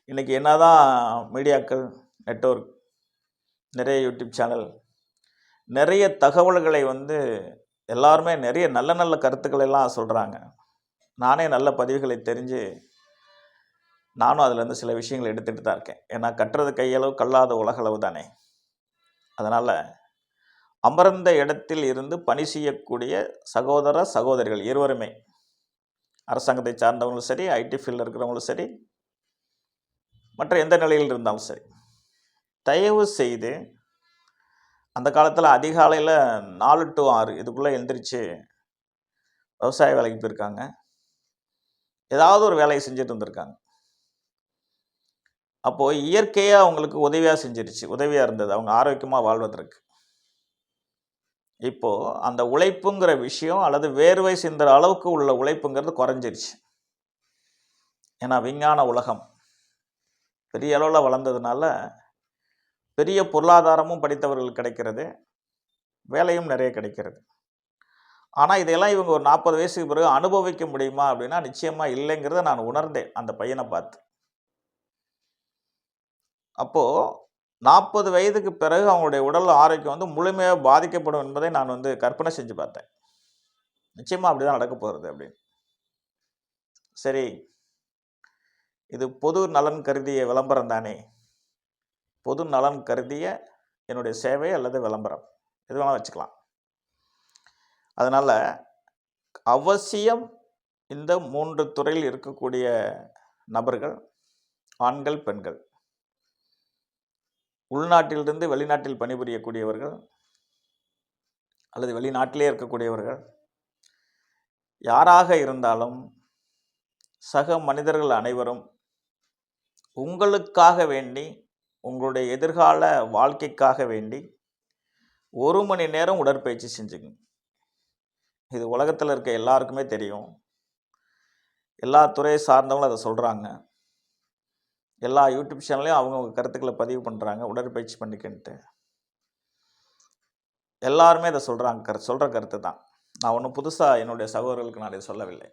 இன்றைக்கி என்னதான் மீடியாக்கள், நெட்வொர்க், நிறைய யூடியூப் சேனல், நிறைய தகவல்களை எல்லாருமே நிறைய நல்ல நல்ல கருத்துக்களை எல்லாம் சொல்கிறாங்க. நானே நல்ல பதிவுகளை தெரிஞ்சு நானும் அதுலேருந்து சில விஷயங்களை எடுத்துகிட்டு தான் இருக்கேன். ஏன்னா கட்டுறது கையளவு கல்லாத உலகளவு தானே. அதனால் அமர்ந்த இடத்தில் இருந்து பணி செய்யக்கூடிய சகோதர சகோதரிகள் இருவருமே, அரசாங்கத்தை சார்ந்தவங்களும் சரி, ஐடி ஃபீல்டில் இருக்கிறவங்களும் சரி, மற்ற எந்த நிலையில் இருந்தாலும் சரி, தயவு செய்து அந்த காலத்தில் அதிகாலையில் 4 to 6 இதுக்குள்ளே எழுந்திரிச்சு விவசாய வேலைக்கு போயிருக்காங்க. ஏதாவது ஒரு வேலையை செஞ்சுட்டு இருந்திருக்காங்க. அப்போது இயற்கையாக அவங்களுக்கு உதவியாக இருந்தது அவங்க ஆரோக்கியமாக வாழ்வதற்கு. இப்போது அந்த உழைப்புங்கிற விஷயம் அல்லது வேர்வை சிந்துற அளவுக்கு உள்ள உழைப்புங்கிறது குறைஞ்சிருச்சு. ஏன்னா விஞ்ஞான உலகம் பெரிய அளவில் வளர்ந்ததுனால பெரிய பொருளாதாரமும் படித்தவர்கள் கிடைக்கிறது, வேலையும் நிறைய கிடைக்கிறது. ஆனால் இதையெல்லாம் இவங்க ஒரு 40 வயசுக்கு பிறகு அனுபவிக்க முடியுமா அப்படின்னா நிச்சயமாக இல்லைங்கிறத நான் உணர்ந்தேன் அந்த பையனை பார்த்து. அப்போது 40 வயதுக்கு பிறகு அவங்களுடைய உடல் ஆரோக்கியம் முழுமையாக பாதிக்கப்படும் என்பதை நான் கற்பனை செஞ்சு பார்த்தேன். நிச்சயமாக அப்படி தான் நடக்க போகிறது அப்படின்னு. சரி, இது பொது நலன் கருதிய விளம்பரம் தானே. பொது நலன் கருதிய என்னுடைய சேவை அல்லது விளம்பரம் எது வேணால் வச்சுக்கலாம். அதனால் அவசியம் இந்த 3 துறையில் இருக்கக்கூடிய நபர்கள், ஆண்கள், பெண்கள், உள்நாட்டிலிருந்து வெளிநாட்டில் பணிபுரியக்கூடியவர்கள் அல்லது வெளிநாட்டிலே இருக்கக்கூடியவர்கள், யாராக இருந்தாலும் சக மனிதர்கள் அனைவரும் உங்களுக்காக வேண்டி, உங்களுடைய எதிர்கால வாழ்க்கைக்காக வேண்டி 1 மணி நேரம் உடற்பயிற்சி செஞ்சுங்க. இது உலகத்தில் இருக்க எல்லாருக்குமே தெரியும். எல்லா துறையை சார்ந்தவங்களும் அதை சொல்கிறாங்க. எல்லா யூடியூப் சேனல்லையும் அவங்கவுங்க கருத்துக்களை பதிவு பண்ணுறாங்க, உடற்பயிற்சி பண்ணிக்கின்ட்டு. எல்லாருமே அதை சொல்கிற கருத்து தான். நான் ஒன்றும் புதுசாக என்னுடைய சகோதரர்களுக்கு நான் இதை சொல்லவில்லை.